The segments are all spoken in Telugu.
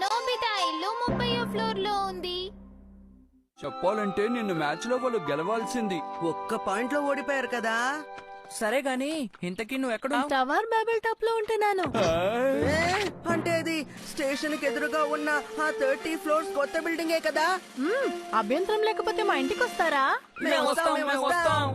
నోబితా ఇల్లు 30వ ఫ్లోర్ లో ఉంది. చెప్పాలంటే నిన్న మ్యాచ్ లో వాళ్ళు గెలవాల్సింది. ఒక్క పాయింట్ లో ఓడిపోయారు కదా. సరే గాని ఇంతకీ నువ్వు ఎక్కడ టవర్ బేబుల్ టాప్ లో ఉంటున్నాను. ఏ, అంటే అది స్టేషన్ కి ఎదురుగా ఉన్న ఆ 30 ఫ్లోర్స్ కొత్త బిల్డింగే కదా. అభ్యంతరం లేకపోతే మా ఇంటికి వస్తారా? మేము వస్తాం.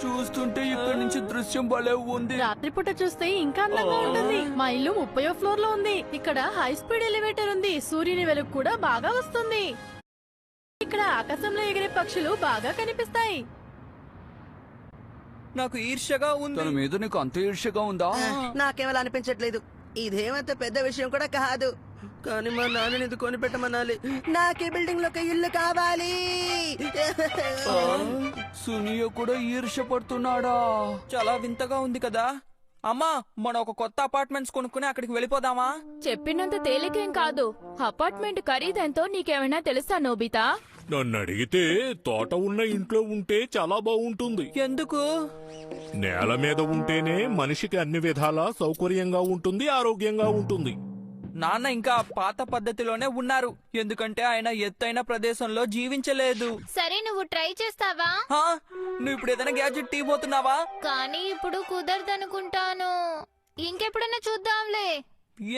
చూస్తుంటే ఇక్కడ నుంచి దృశ్యం భలే ఉంది. రాత్రిపూట చూస్తే ఇంకా అందంగా ఉంటుంది. మా ఇల్లు 30వ ఫ్లోర్ లో ఉంది. ఇక్కడ హై స్పీడ్ ఎలివేటర్ ఉంది. సూర్యుని వెలుగు కూడా బాగా వస్తుంది. ఇక్కడ ఆకాశంలో ఎగిరే పక్షులు బాగా కనిపిస్తాయి. నాకు ఈర్ష్యగా ఉంది. తన మీద నీకు అంత ఈర్ష్యగా ఉందా? నాకేమలా అనిపించట్లేదు. ఇదేమంత పెద్ద విషయం కూడా కాదు. కానీ మా నాన్నని ఇది కొనిపెట్టమనాలి. నాకు ఈ బిల్డింగ్ లో ఒక ఇల్లు కావాలి. సునియో కూడా ఈర్ష్య పడుతున్నాడా? చాలా వింతగా ఉంది కదా. అమ్మా, మనం ఒక కొత్త అపార్ట్మెంట్స్ కొనుక్కుని అక్కడికి వెళ్ళిపోదామా? చెప్పినంత తేలికేం కాదు. అపార్ట్మెంట్ ఖరీదెంతో నీకేమైనా తెలుసా నోబితా? నన్ను అడిగితే తోట ఉన్న ఇంట్లో ఉంటే చాలా బాగుంటుంది. ఎందుకు? నేల మీద ఉంటేనే మనిషికి అన్ని విధాలా సౌకర్యంగా ఉంటుంది, ఆరోగ్యంగా ఉంటుంది. నాన్న ఇంకా పాత పద్ధతిలోనే ఉన్నారు. ఎందుకంటే ఆయన ఎత్తైన ప్రదేశంలో జీవించలేదు. సరే నువ్వు ట్రై చేస్తావా? హా? నువ్వు ఇప్పుడు ఏదైనా గ్యాడ్జెట్ తీయబోతున్నావా? కానీ ఇప్పుడు కుదరదనుకుంటాను. ఇంకెప్పుడైనా చూద్దాంలే.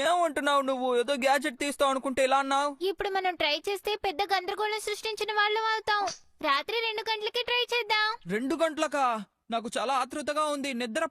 ఏమంటున్నావు నువ్వు? ఏదో గ్యాడ్జెట్ తీస్తావు అనుకుంటే ఇలా అన్నావు. ఇప్పుడు మనం ట్రై చేస్తే పెద్ద గందరగోళం సృష్టించిన వాళ్ళం అవుతాం. రాత్రి 2 గంటలకి ట్రై చేద్దాం. 2 గంటలకా? నాకు చాలా ఆతృతగా ఉంది. నిద్ర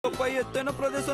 పై ఎత్తైన ప్రదేశం